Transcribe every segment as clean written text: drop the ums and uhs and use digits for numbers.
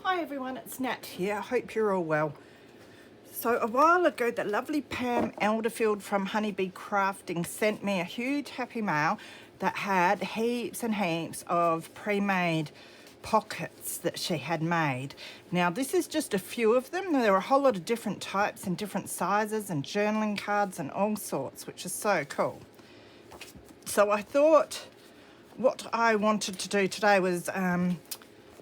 Hi everyone, it's Nat here. I hope you're all well. So a while ago, the lovely Pam Elderfield from Honeybee Crafting sent me a huge happy mail that had heaps and heaps of pre-made pockets that she had made. Now this is just a few of them. There are a whole lot of different types and different sizes and journaling cards and all sorts, which is so cool. So I thought what I wanted to do today was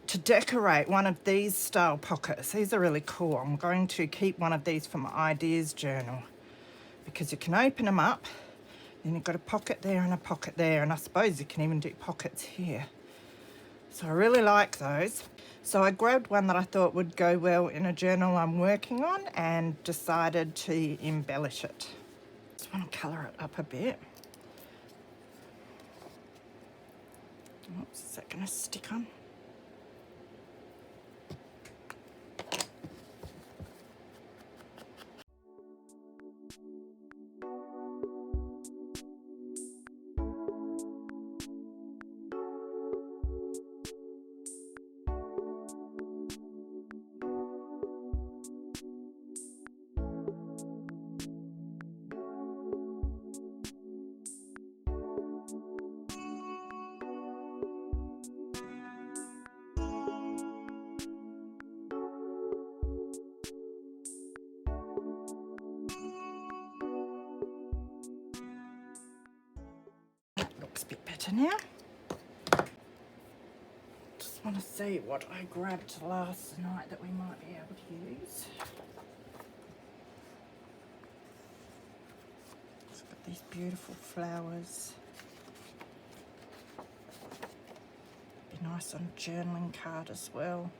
to decorate one of these style pockets. These are really cool. I'm going to keep one of these for my ideas journal because you can open them up, then you've got a pocket there and a pocket there, and I suppose you can even do pockets here. So I really like those. So I grabbed one that I thought would go well in a journal I'm working on and decided to embellish it. Just want to colour it up a bit. Oops, is that going to stick on? Looks a bit better now. Just want to see what I grabbed last night that we might be able to use. It's got these beautiful flowers. Be nice on a journaling card as well.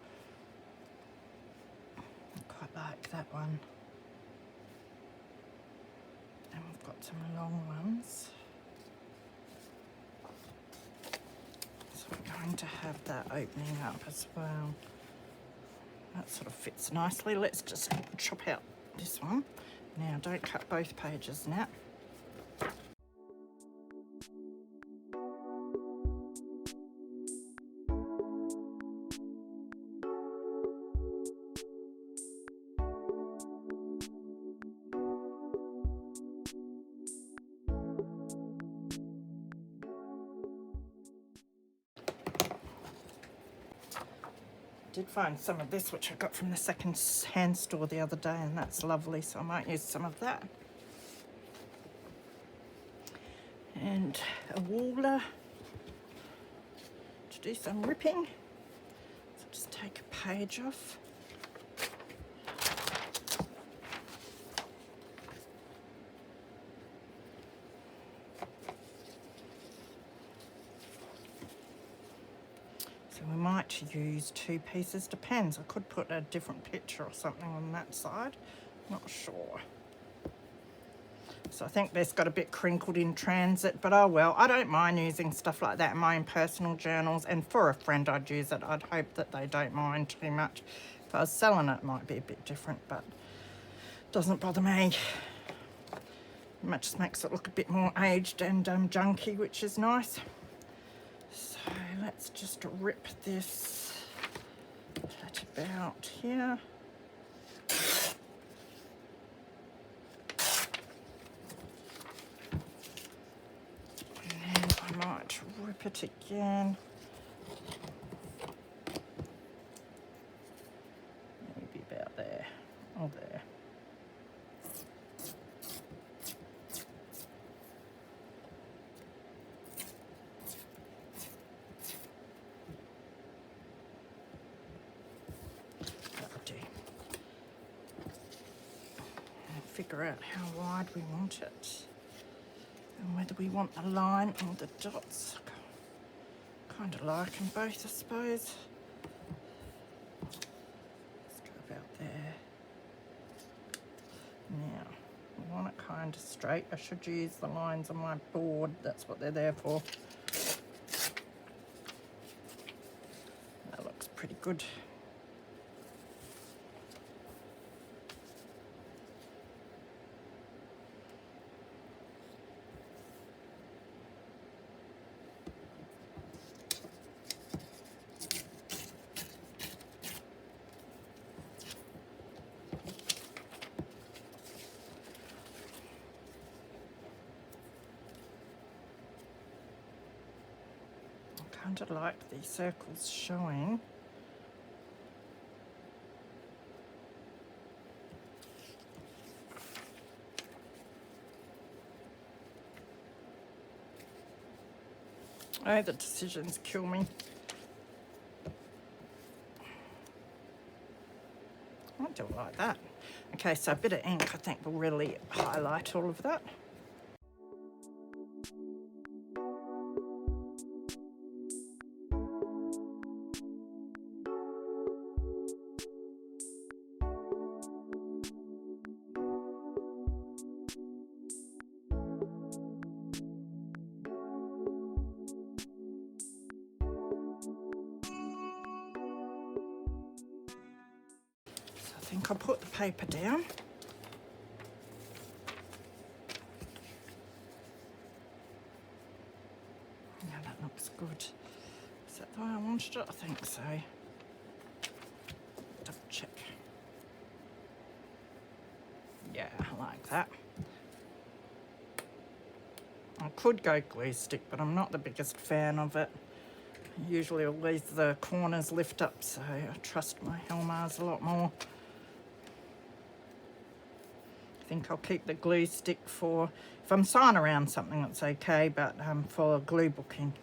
I quite like that one. And we've got some long ones. So we're going to have that opening up as well. That sort of fits nicely. Let's just chop out this one. Now, don't cut both pages, Nat. Did find some of this which I got from the second-hand store the other day, and that's lovely, so I might use some of that. And a wooler to do some ripping. So just take a page off. So we might use two pieces, depends. I could put a different picture or something on that side, not sure. So I think this got a bit crinkled in transit, but oh well, I don't mind using stuff like that in my own personal journals, and for a friend I'd use it. I'd hope that they don't mind too much. If I was selling it, it might be a bit different, but it doesn't bother me. It just makes it look a bit more aged and junky, which is nice. So let's just rip this at about here. And then I might rip it again. Maybe about there or there. Figure out how wide we want it and whether we want the line or the dots. Kind of like them both, I suppose. Let's go about there. Now, I want it kind of straight. I should use the lines on my board. That's what they're there for. That looks pretty good. kind of like the circles showing. Oh, the decisions kill me. I do it like that. Okay, so a bit of ink I think will really highlight all of that. So I think I'll put the paper down. Yeah, that looks good. Is that the way I wanted it? I think so. Double check. Yeah, I like that. I could go glue stick, but I'm not the biggest fan of it. Usually always the corners lift up, so I trust my Helmars a lot more. I think I'll keep the glue stick for, if I'm sewing around something that's okay, but for glue booking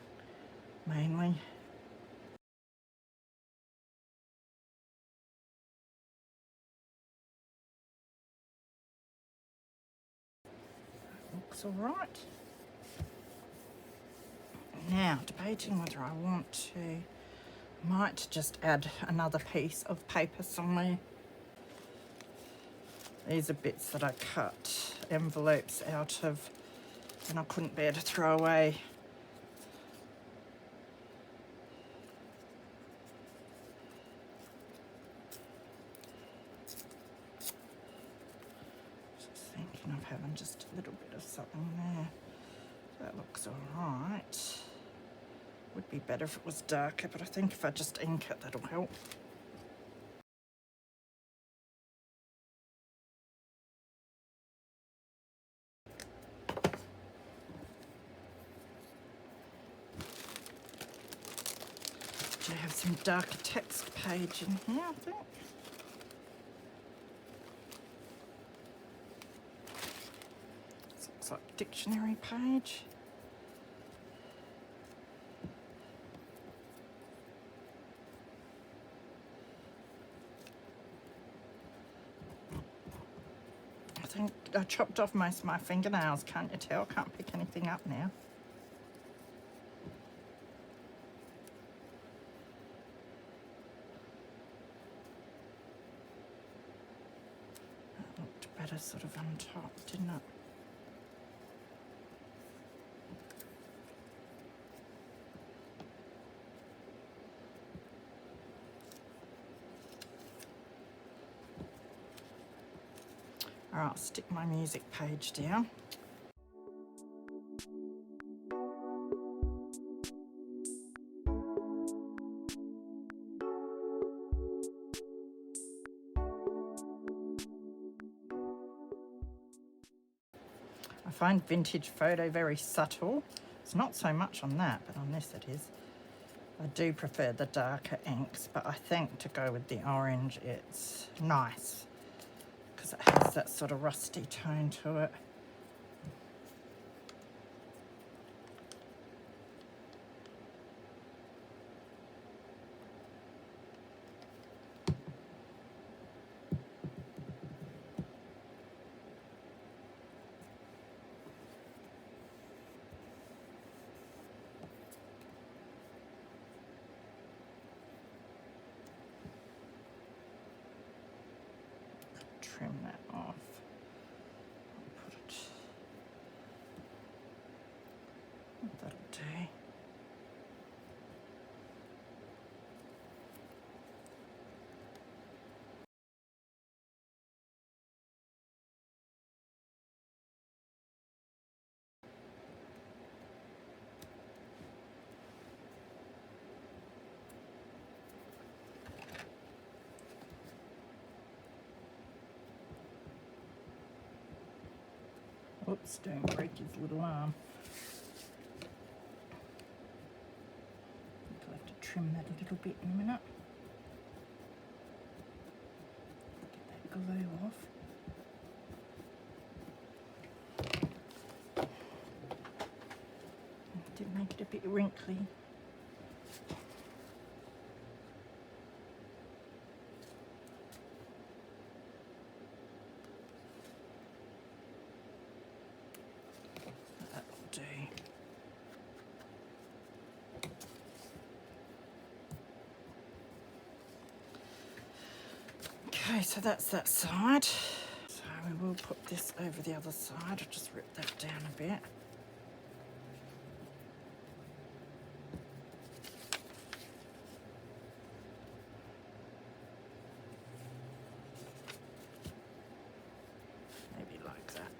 mainly. Looks all right. Now, debating whether I want to, might just add another piece of paper somewhere. These are bits that I cut envelopes out of and I couldn't bear to throw away. Just thinking of having just a little bit of something there. That looks all right. Would be better if it was darker, but I think if I just ink it, that'll help. Do you have some darker text page in here, I think? This looks like a dictionary page. I think I chopped off most of my fingernails, can't you tell? Can't pick anything up now. That looked better sort of on top, didn't it? All right, I'll stick my music page down. I find vintage photo very subtle. It's not so much on that, but on this it is. I do prefer the darker inks, but I think to go with the orange, it's nice because it has that sort of rusty tone to it. Trim that off. Put it. That'll do. Oops, don't break his little arm. trim that a little bit in a minute. Get that glue off. Did make it a bit wrinkly. That'll do. Okay, so that's that side. So we will put this over the other side. I'll just rip that down a bit. Maybe like that.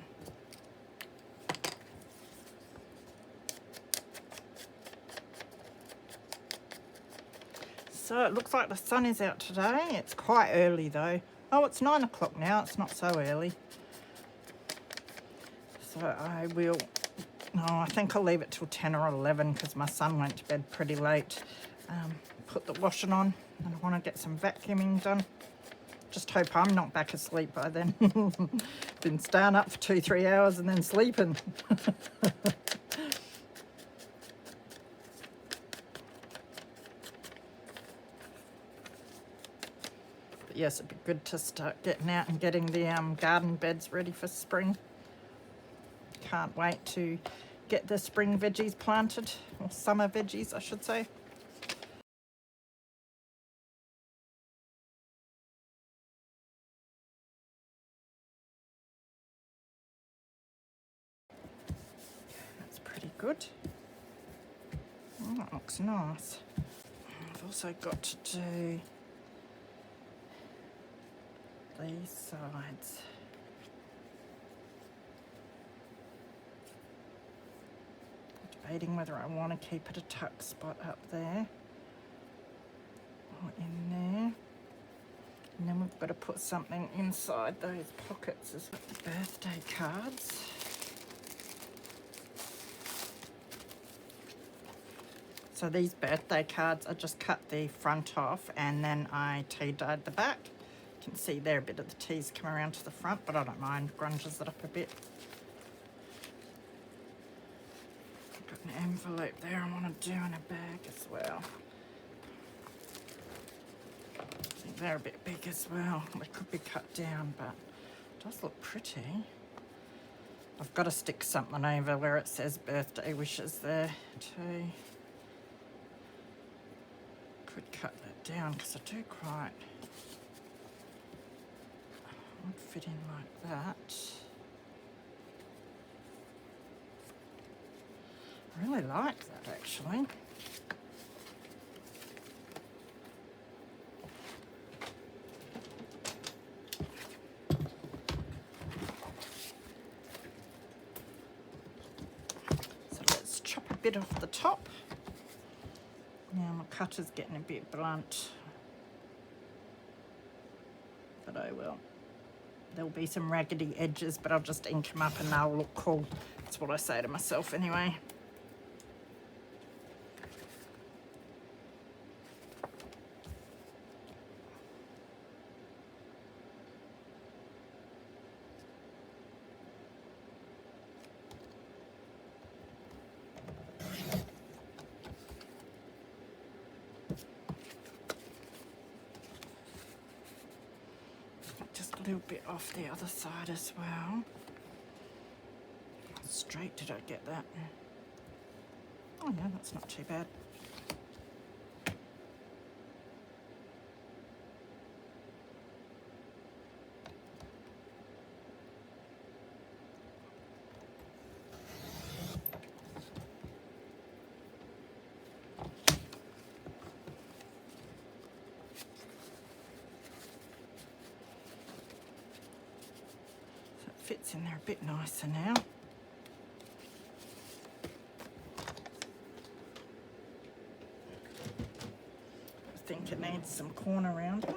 So it looks like the sun is out today. It's quite early though. Oh, it's 9 o'clock now. It's not so early. So I will, I think I'll leave it till 10 or 11 because my son went to bed pretty late. Put the washing on and I want to get some vacuuming done. Just hope I'm not back asleep by then. Been staying up for 2-3 hours and then sleeping. But yes, it'd be good to start getting out and getting the garden beds ready for spring. Can't wait to get the spring veggies planted, or summer veggies I should say. That's pretty good. Oh, that looks nice. I've also got to do these sides. Debating whether I want to keep it a tuck spot up there or in there. And then we've got to put something inside those pockets as well. Birthday cards. So these birthday cards, I just cut the front off and then I tea dyed the back. You can see there a bit of the tea's come around to the front, but I don't mind, grunges it up a bit. I've got an envelope there I want to do in a bag as well. I think they're a bit big as well. They could be cut down, but it does look pretty. I've got to stick something over where it says birthday wishes there too. Could cut that down because I do quite would fit in like that. I really like that actually. So let's chop a bit off the top. Now my cutter's getting a bit blunt, but oh well. There'll be some raggedy edges, but I'll just ink them up and they'll look cool. That's what I say to myself anyway. A little bit off the other side as well. How straight did I get that? Oh yeah, that's not too bad. Fits in there a bit nicer now. I think it needs some corner rounding.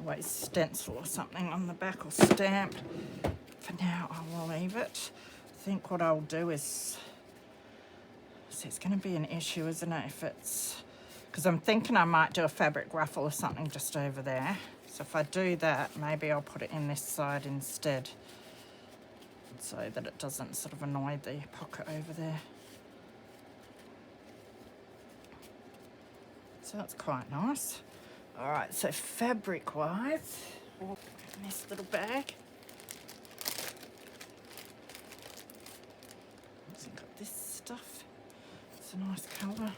always stencil or something on the back or stamp. For now, I will leave it. I think what I'll do is, see, it's going to be an issue, isn't it, if it's, because I'm thinking I might do a fabric ruffle or something just over there. So if I do that, maybe I'll put it in this side instead, so that it doesn't sort of annoy the pocket over there. So that's quite nice. All right, so fabric-wise, in this little bag, so got this stuff. It's a nice colour.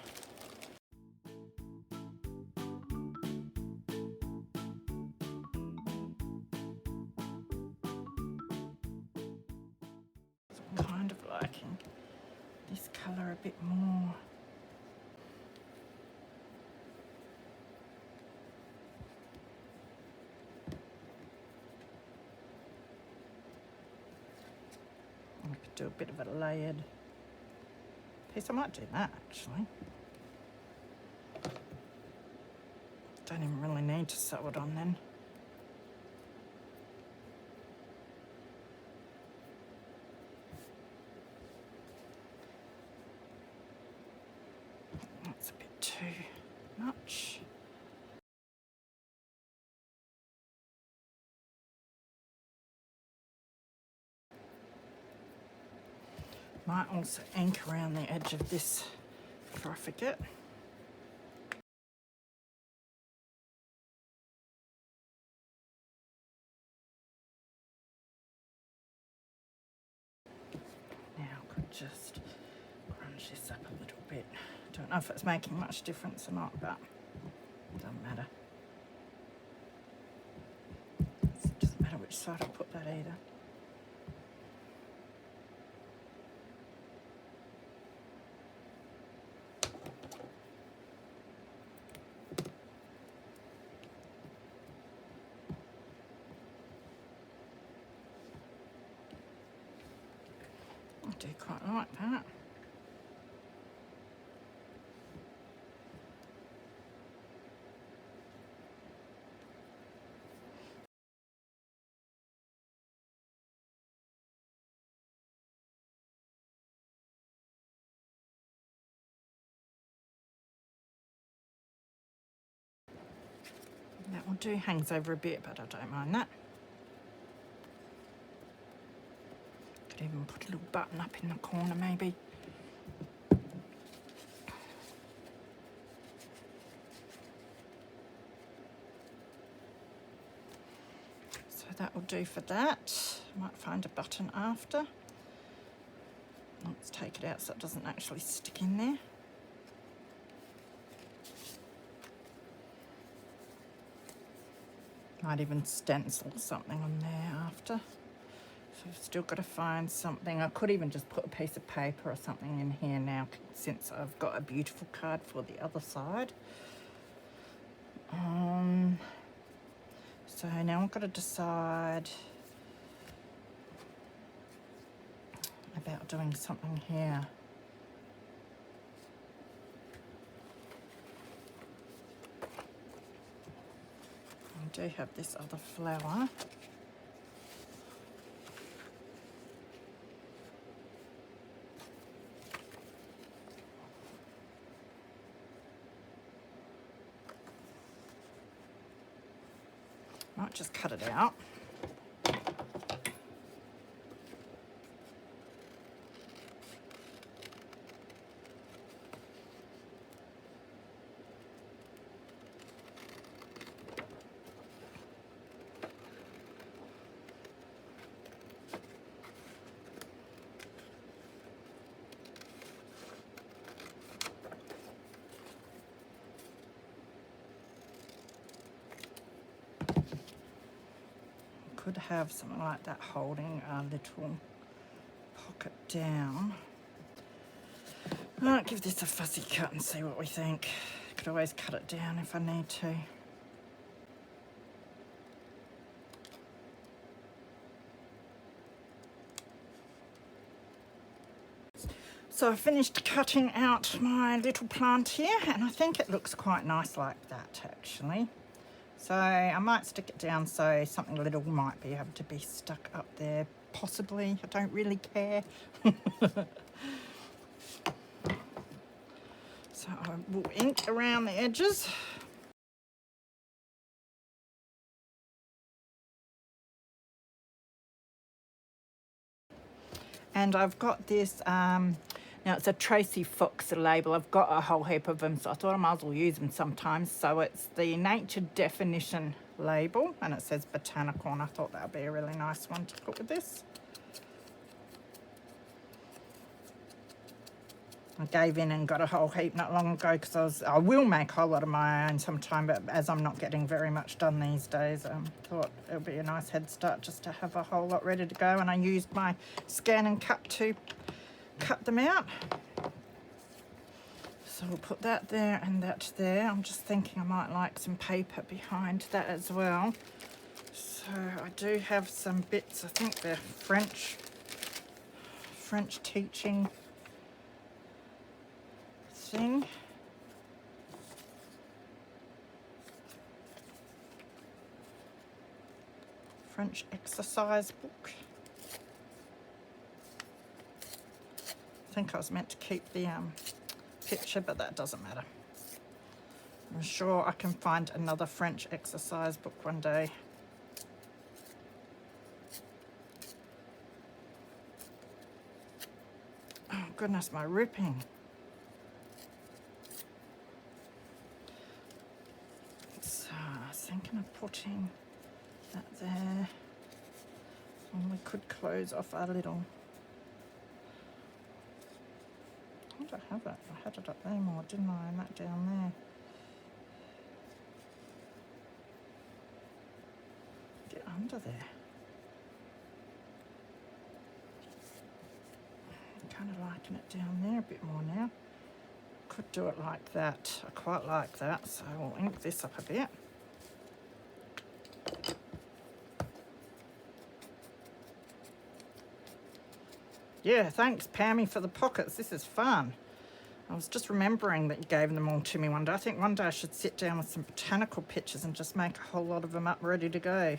I'm kind of liking this colour a bit more. I could do a bit of a layered piece. I might do that actually. Don't even really need to sew it on then. That's a bit too much. Might also ink around the edge of this before I forget. Now I could just crunch this up a little bit. Don't know if it's making much difference or not, but it doesn't matter. It doesn't matter which side I put that either. I do quite like that. That will do, hangs over a bit, but I don't mind that. Could even put a little button up in the corner maybe. So that will do for that. Might find a button after. Let's take it out so it doesn't actually stick in there. Might even stencil something on there after. So I've still got to find something. I could even just put a piece of paper or something in here now, since I've got a beautiful card for the other side. So now I've got to decide about doing something here. I do have this other flower. Might just cut it out. Could have something like that holding a little pocket down. I might give this a fuzzy cut and see what we think. Could always cut it down if I need to. So I finished cutting out my little plant here, and I think it looks quite nice like that actually. So I might stick it down so something little might be able to be stuck up there, possibly. I don't really care. So I will ink around the edges. And I've got this, now it's a Tracy Fox label. I've got a whole heap of them, so I thought I might as well use them sometimes. So it's the Nature Definition label, and it says botanical, and I thought that would be a really nice one to put with this. I gave in and got a whole heap not long ago because I will make a whole lot of my own sometime, but as I'm not getting very much done these days, thought it would be a nice head start just to have a whole lot ready to go. And I used my scan and cut to cut them out. So we'll put that there and that there. I'm just thinking I might like some paper behind that as well. So I do have some bits, I think they're French teaching thing. French exercise book. I think I was meant to keep the picture, but that doesn't matter. I'm sure I can find another French exercise book one day. Oh goodness, my ripping. So I was thinking of putting that there, and we could close off our little. How did I have it? I had it up there more, didn't I? And that down there. Get under there. I'm kind of liking it down there a bit more now. Could do it like that. I quite like that, so we'll ink this up a bit. Yeah, thanks Pammy for the pockets. This is fun. I was just remembering that you gave them all to me one day. I think one day I should sit down with some botanical pictures and just make a whole lot of them up ready to go.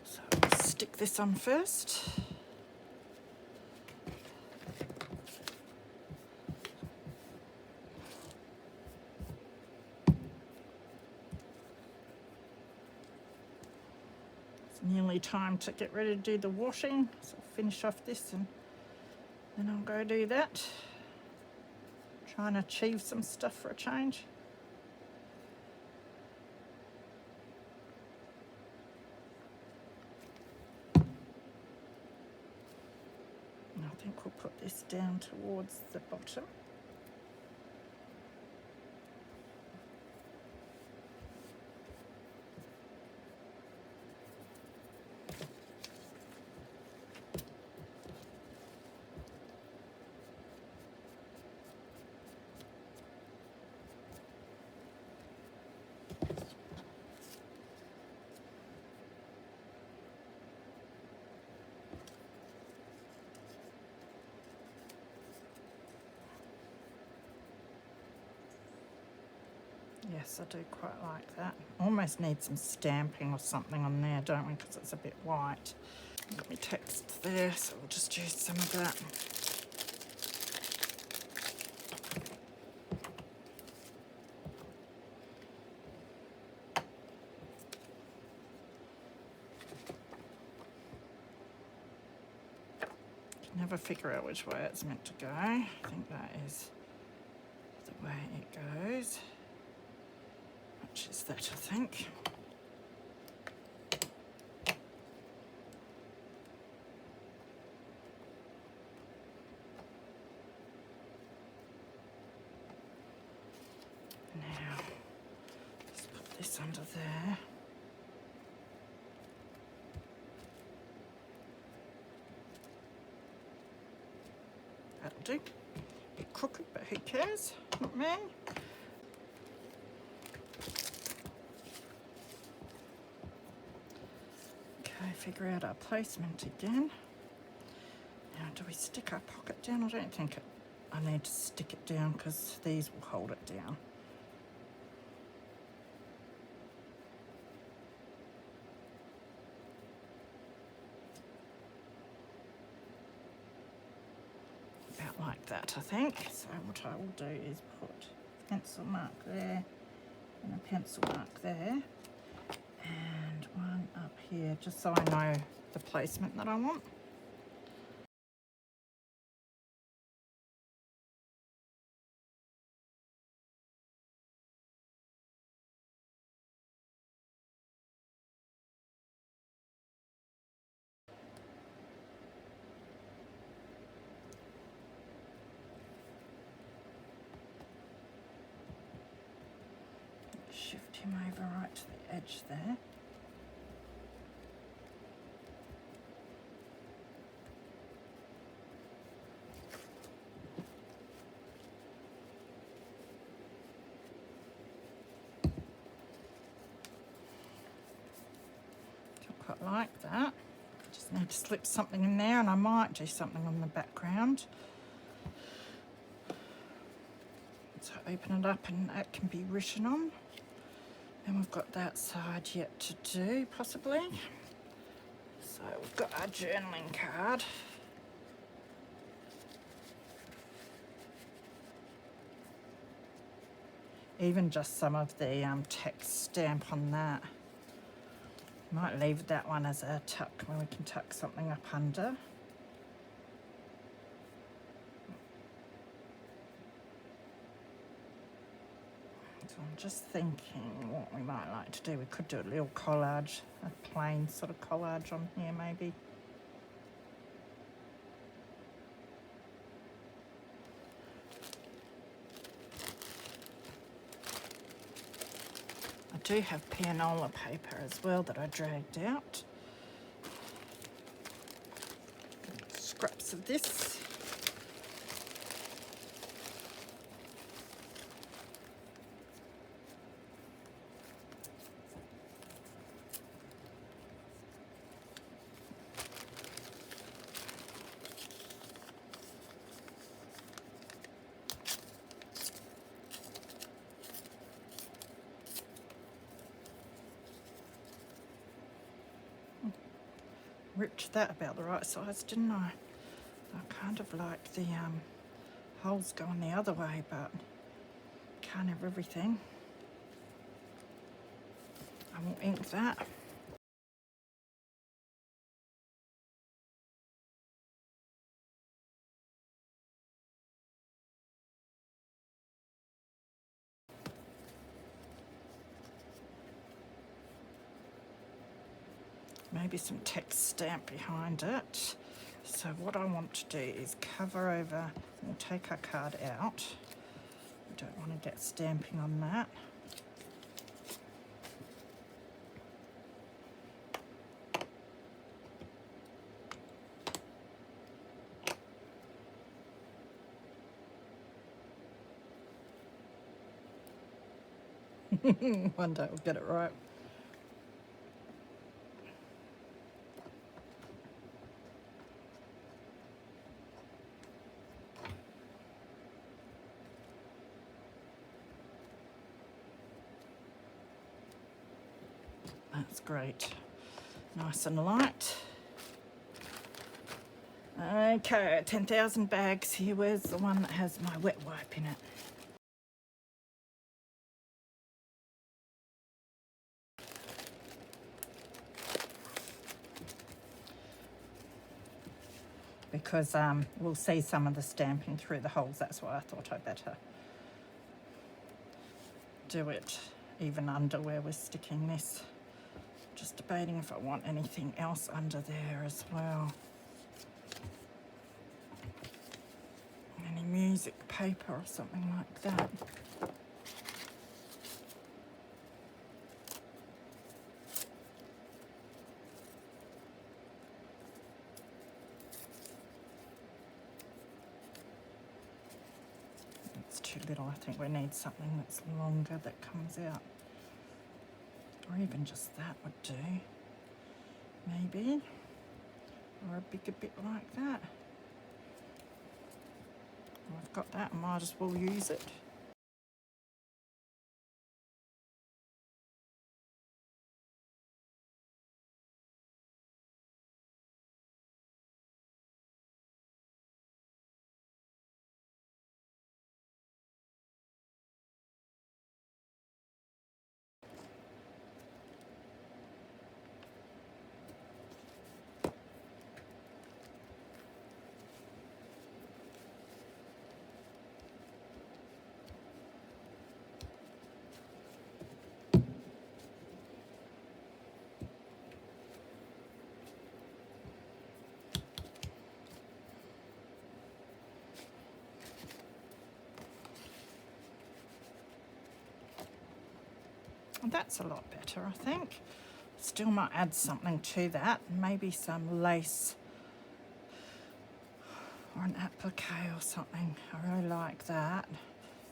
So I'll stick this on first. Nearly time to get ready to do the washing, so I'll finish off this and then I'll go do that. Try and achieve some stuff for a change. And I think we'll put this down towards the bottom. Yes, I do quite like that. Almost need some stamping or something on there, don't we? Because it's a bit white. I've got my text there, so we'll just use some of that. Can never figure out which way it's meant to go. I think that is the way it goes. Which is that, I think. Now, let's put this under there. That'll do. A bit crooked, but who cares? Not me. figure out our placement again. Now, do we stick our pocket down? I don't think I need to stick it down because these will hold it down. About like that, I think. So what I will do is put a pencil mark there and a pencil mark there and one up here, just so I know the placement that I want. Shift him over right to the edge there. Don't quite like that. Just need to slip something in there, and I might do something on the background. So open it up and that can be written on. And we've got that side yet to do, possibly. So we've got our journaling card. Even just some of the text stamp on that. Might leave that one as a tuck when we can tuck something up under. So I'm just thinking what we might like to do. We could do a little collage, a plain sort of collage on here maybe. I do have pianola paper as well that I dragged out. Scraps of this. Ripped that about the right size, didn't I? I kind of like the holes going the other way, but can't have everything. I will ink that. Maybe some text stamp behind it. So what I want to do is cover over, we'll take our card out. We don't want to get stamping on that. One day we'll get it right. That's great. Nice and light. Okay, 10,000 bags here. Where's the one that has my wet wipe in it? Because we'll see some of the stamping through the holes. That's why I thought I'd better do it even under where we're sticking this. Just debating if I want anything else under there as well. Any music paper or something like that. It's too little. I think we need something that's longer that comes out. Or even just that would do. maybe, or a bigger bit like that. Well, I've got that, I might as well use it. That's a lot better, I think. Still might add something to that, maybe some lace or an applique or something. I really like that.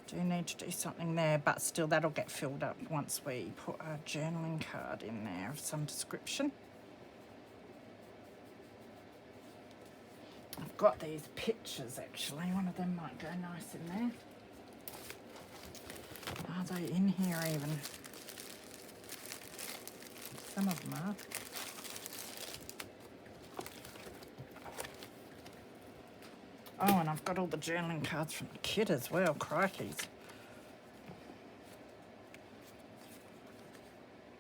Do need to do something there, but still that'll get filled up once we put a journaling card in there of some description. I've got these pictures actually, one of them might go nice in there. Are they in here even? Some of them are. Oh, and I've got all the journaling cards from the kid as well, crikeys.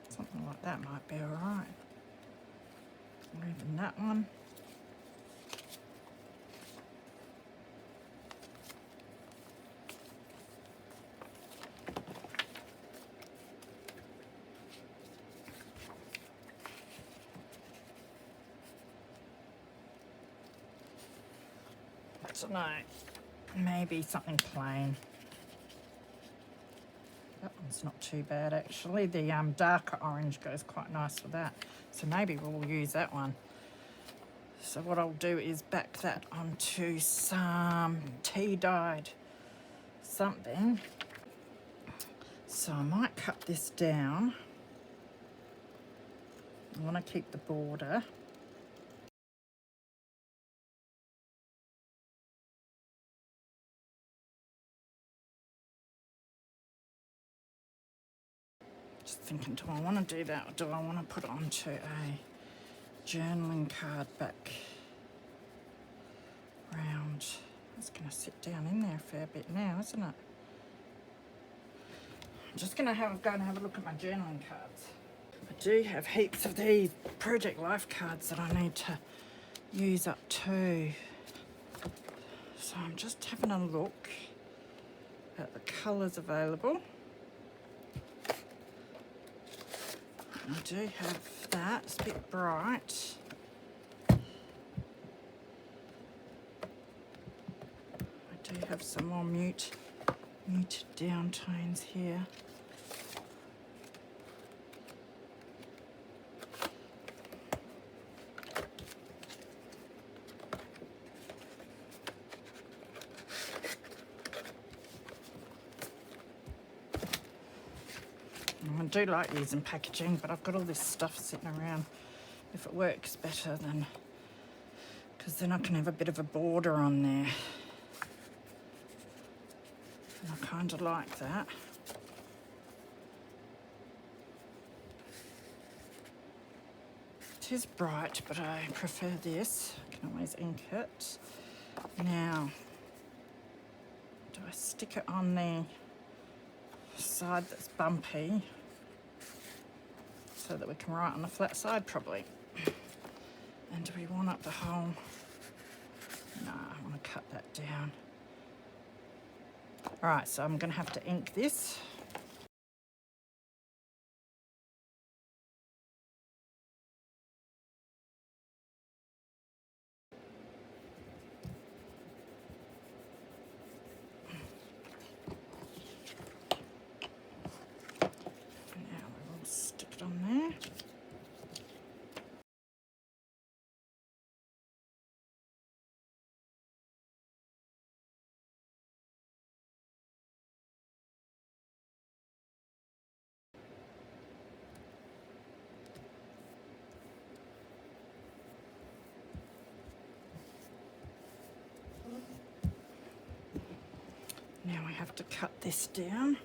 Something like that might be alright. Or even that one. I don't know, maybe something plain. That one's not too bad actually. The darker orange goes quite nice with that. So maybe we'll use that one. So what I'll do is back that onto some tea dyed something. So I might cut this down. I want to keep the border. Just thinking, do I want to do that or do I want to put it onto a journaling card back round? It's going to sit down in there a fair bit now, isn't it? I'm just going to go and have a look at my journaling cards. I do have heaps of these Project Life cards that I need to use up too. So I'm just having a look at the colours available. I do have that, it's a bit bright. I do have some more muted down tones here. I do like using packaging, but I've got all this stuff sitting around. If it works better, then, because then I can have a bit of a border on there. And I kind of like that. It is bright, but I prefer this. I can always ink it. Now, do I stick it on the side that's bumpy so that we can write on the flat side? Probably. And do we want up the whole? No, I want to cut that down. All right, so I'm going to have to ink this. Now we will stick it on there. have to cut this down.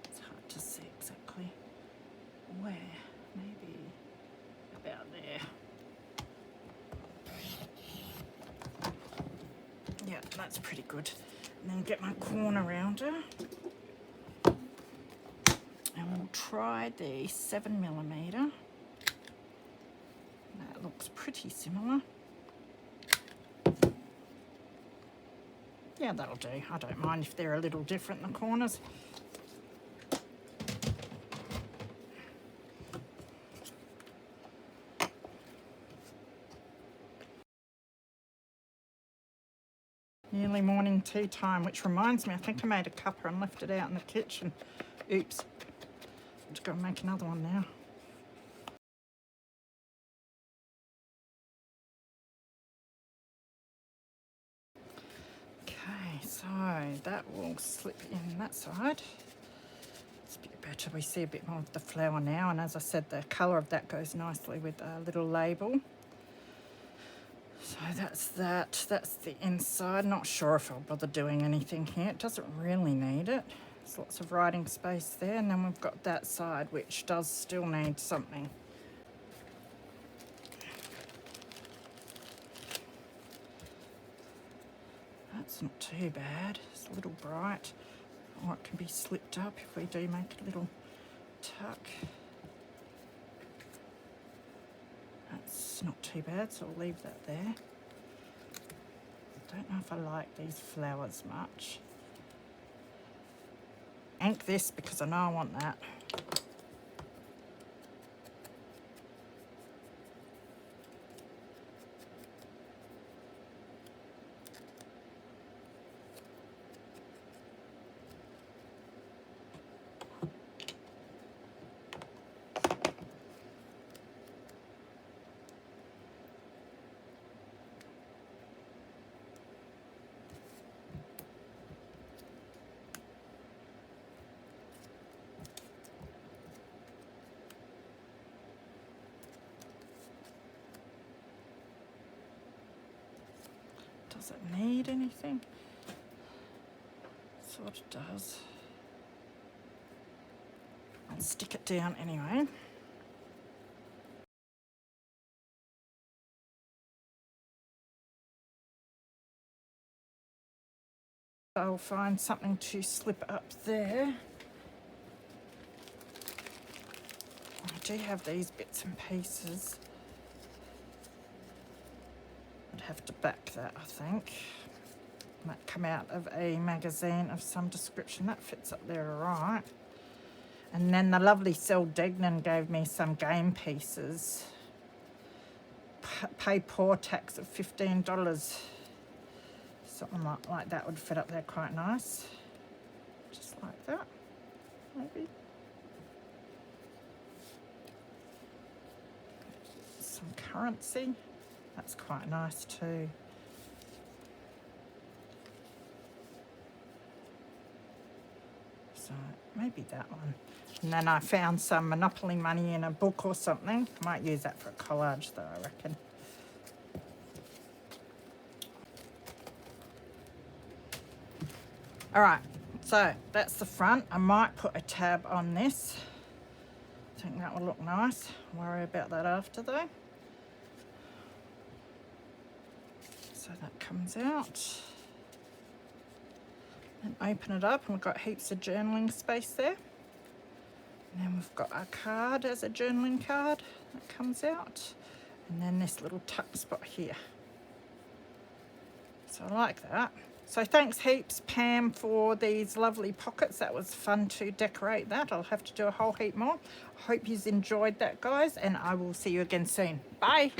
It's hard to see exactly where, maybe about there. Yeah, that's pretty good. And then get my corner rounder. And we'll try the 7mm. That looks pretty similar. Yeah, that'll do. I don't mind if they're a little different, the corners. Nearly morning tea time, which reminds me, I think I made a cuppa and left it out in the kitchen. Oops. I'm just going to make another one now. Okay, so that will slip in that side. It's a bit better. We see a bit more of the flower now, and as I said, the colour of that goes nicely with a little label. So that's that. That's the inside. Not sure if I'll bother doing anything here. It doesn't really need it. There's lots of writing space there, and then we've got that side, which does still need something. That's not too bad. It's a little bright. Or it can be slipped up if we do make a little tuck. That's not too bad, so I'll leave that there. Don't know if I like these flowers much. Ink this because I know I want that. Does it need anything? Sort of does. I'll stick it down anyway. I'll find something to slip up there. I do have these bits and pieces. I'd have to back that, I think. That come out of a magazine of some description. That fits up there all right. And then the lovely Sel Degnan gave me some game pieces. Pay poor tax of $15. Something like that would fit up there quite nice. Just like that, maybe. Some currency. That's quite nice too. So maybe that one. And then I found some Monopoly money in a book or something. I might use that for a collage though, I reckon. All right, so that's the front. I might put a tab on this. I think that will look nice. Worry about that after though. So that comes out. And open it up, and we've got heaps of journaling space there. And then we've got our card as a journaling card that comes out. And then this little tuck spot here. So I like that. So thanks heaps, Pam, for these lovely pockets. That was fun to decorate that. I'll have to do a whole heap more. I hope you've enjoyed that, guys, and I will see you again soon. Bye.